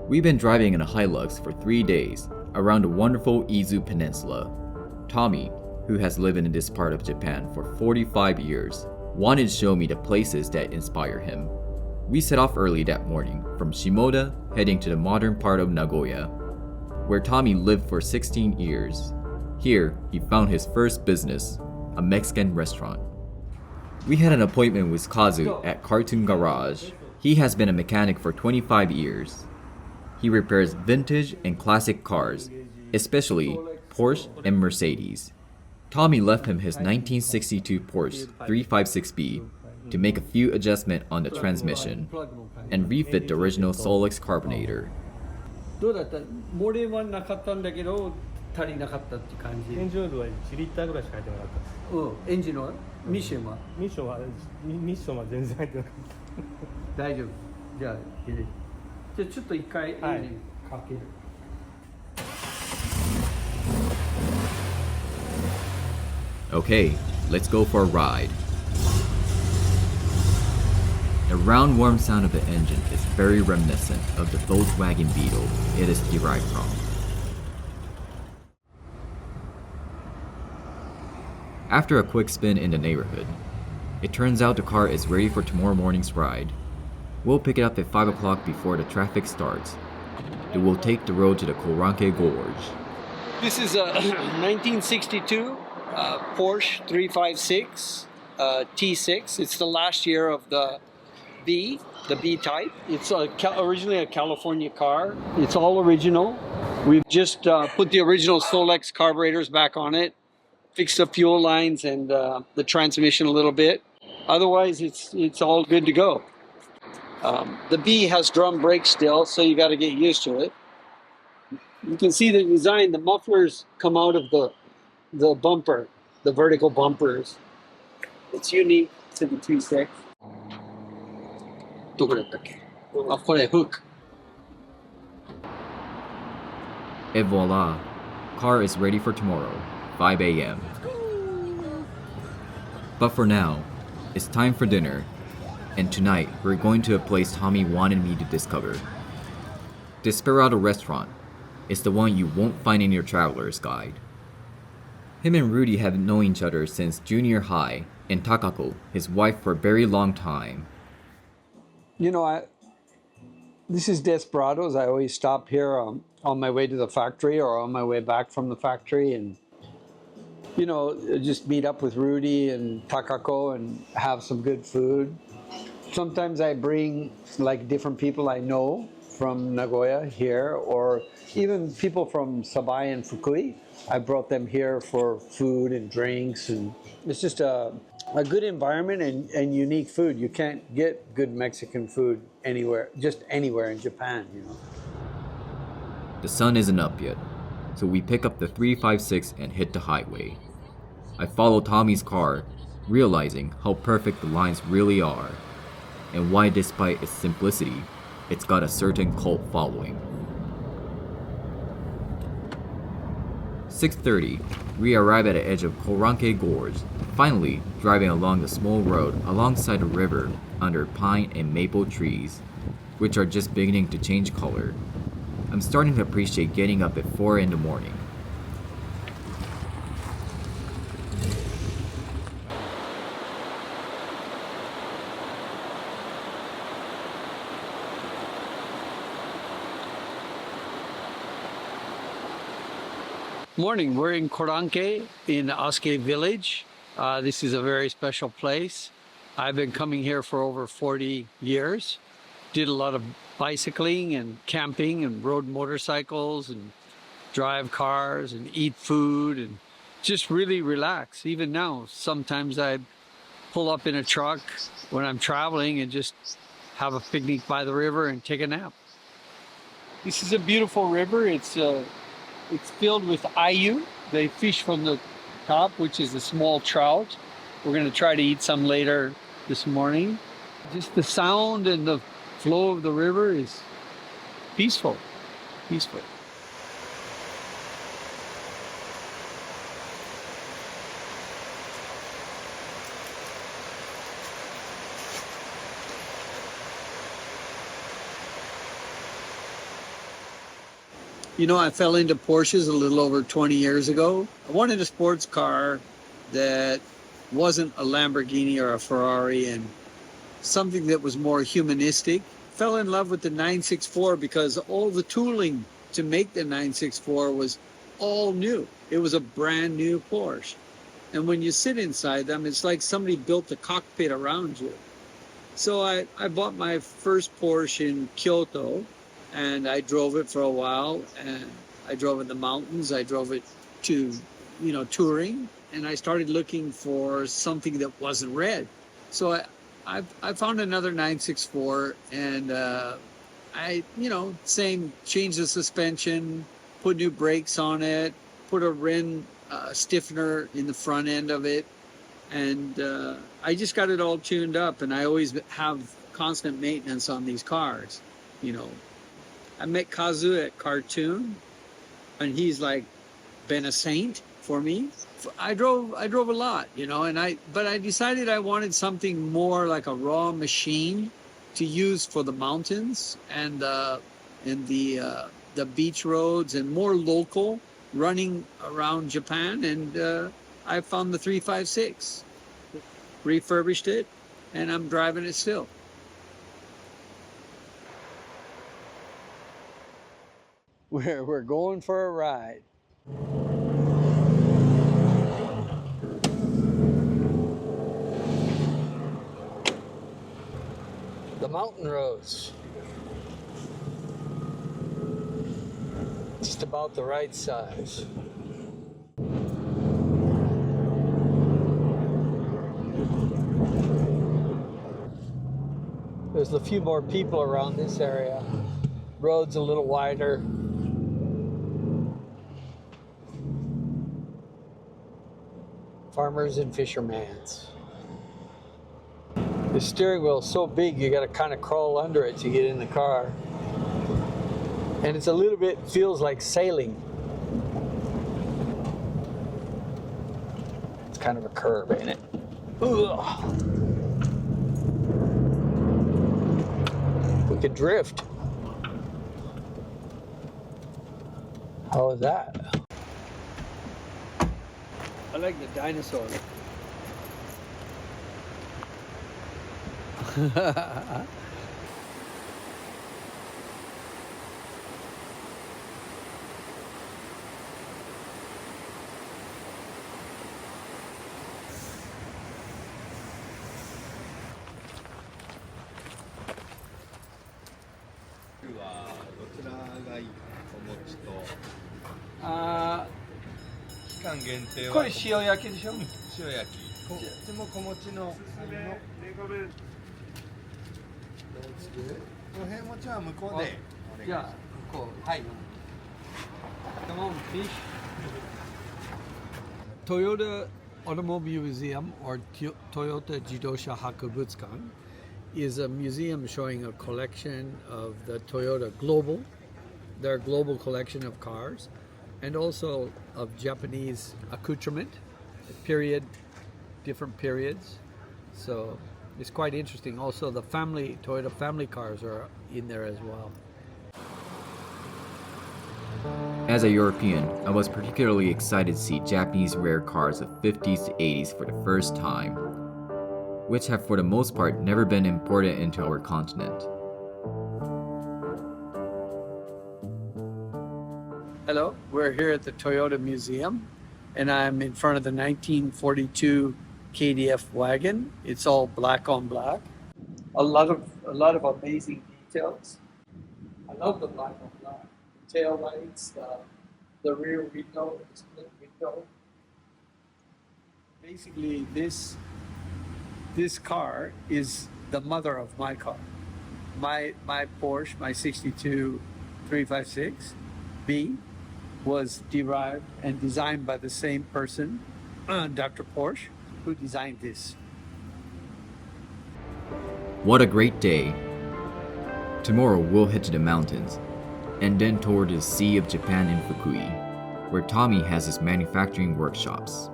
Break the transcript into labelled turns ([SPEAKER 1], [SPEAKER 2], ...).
[SPEAKER 1] We've been driving in a Hilux for 3 days around the wonderful Izu Peninsula. Tommy, who has lived in this part of Japan for 45 years, wanted to show me the places that inspire him. We set off early that morning from Shimoda, heading to the modern part of Nagoya, where Tommy lived for 16 years. Here, he found his first business, a Mexican restaurant. We had an appointment with Kazu at Cartoon Garage. He has been a mechanic for 25 years. He repairs vintage and classic cars, especially Porsche and Mercedes. Tommy left him his 1962 Porsche 356B to make a few adjustments on the transmission and refit the original Solex carbonator.
[SPEAKER 2] どうだった？漏れはなかったんだけど足りなかったって感じ。
[SPEAKER 3] エンジンオイルは1リッターぐらいしか入ってなかったです。
[SPEAKER 2] エンジンのミッションは
[SPEAKER 3] 全然入ってなかった。
[SPEAKER 2] 大丈夫。じゃあ入れる。じゃあちょっと一回エンジンかける。
[SPEAKER 1] Okay, let's go for a ride. The round warm sound of the engine is very reminiscent of the Volkswagen Beetle it is derived from. After a quick spin in the neighborhood, it turns out the car is ready for tomorrow morning's ride. We'll pick it up at 5 o'clock before the traffic starts. It will take the road to the Korank Gorge.
[SPEAKER 2] This is a 1962 Porsche 356 T6. It's the last year of the B type. It's originally a California car. It's all original. We've just put the original Solex carburetors back on it, fixed the fuel lines and the transmission a little bit. Otherwise, it's all good to go. The B has drum brakes still, so you got to get used to it. You can see the design. The mufflers come out of the bumper, the vertical bumpers. It's unique to the T6. どこだったっけ？あ、これ、hook.
[SPEAKER 1] Et voila, car is ready for tomorrow, 5 a.m. But for now, it's time for dinner, and tonight we're going to a place Tommy wanted me to discover. Desperado Restaurant is the one you won't find in your traveler's guide. Him and Rudy have known each other since junior high, and Takako, his wife, for a very long time.
[SPEAKER 2] You know, this is Desperados. I always stop here on my way to the factory or on my way back from the factory and, you know, just meet up with Rudy and Takako and have some good food. Sometimes I bring like different people I know from Nagoya here, or even people from Sabai and Fukui. I brought them here for food and drinks, and it's just a good environment and unique food. You can't get good Mexican food anywhere, just anywhere in Japan, you know.
[SPEAKER 1] The sun isn't up yet, so we pick up the 356 and hit the highway. I follow Tommy's car, realizing how perfect the lines really are, and why despite its simplicity, it's got a certain cult following. 6:30, we arrive at the edge of Korank Gorge, finally driving along the small road alongside the river under pine and maple trees, which are just beginning to change color. I'm starting to appreciate getting up at 4 in the morning.
[SPEAKER 2] Morning, we're in Korank in Aske village. This is a very special place. I've been coming here for over 40 years. Did a lot of bicycling and camping and rode motorcycles and drive cars and eat food and just really relax. Even now, sometimes I pull up in a truck when I'm traveling and just have a picnic by the river and take a nap. This is a beautiful river. It's filled with ayu. They fish from the top, which is a small trout. We're going to try to eat some later this morning. Just the sound and the flow of the river is peaceful. Peaceful. You know, I fell into Porsches a little over 20 years ago. I wanted a sports car that wasn't a Lamborghini or a Ferrari and something that was more humanistic. Fell in love with the 964 because all the tooling to make the 964 was all new. It was a brand new Porsche. And when you sit inside them, it's like somebody built the cockpit around you. So I bought my first Porsche in Kyoto, and I drove it for a while, and I drove in the mountains. I drove it to, touring, and I started looking for something that wasn't red. So I found another 964, and changed the suspension, put new brakes on it, put a rim stiffener in the front end of it, and I just got it all tuned up. And I always have constant maintenance on these cars. I met Kazu at Cartoon, and he's like been a saint for me. I drove a lot, but I decided I wanted something more like a raw machine to use for the mountains and the beach roads, and more local, running around Japan. And I found the 356, refurbished it, and I'm driving it still. We're going for a ride. The mountain roads. Just about the right size. There's a few more people around this area. Road's a little wider. Farmers and fishermen's. The steering wheel is so big you got to kind of crawl under it to get in the car. And it's a little bit, feels like sailing. It's kind of a curve, ain't it? Ugh. We could drift. How is that? I like the dinosaur. Uh,
[SPEAKER 4] 期間限定は
[SPEAKER 2] これ塩焼きでしょ？
[SPEAKER 4] 塩焼き。こっちも小餅の。五平餅は向こうで。
[SPEAKER 2] じゃあこうはい。Come on, fish. Toyota Automobile Museum, or Toyota Jidosha Hakubutsukan, is a museum showing a collection of the Toyota Global, their global collection of cars, and also of Japanese accoutrement, different periods. So it's quite interesting. Also, the Toyota family cars are in there as well.
[SPEAKER 1] As a European, I was particularly excited to see Japanese rare cars of 50s to 80s for the first time, which have for the most part never been imported into our continent.
[SPEAKER 2] Hello, we're here at the Toyota Museum, and I'm in front of the 1942 KDF wagon. It's all black on black. A lot of amazing details. I love the black on black. The tail lights, the rear window, the split window. Basically, this car is the mother of my car. My Porsche, my 62 356B, was derived and designed by the same person, Dr. Porsche, who designed this.
[SPEAKER 1] What a great day. Tomorrow we'll head to the mountains, and then toward the Sea of Japan in Fukui, where Tommy has his manufacturing workshops.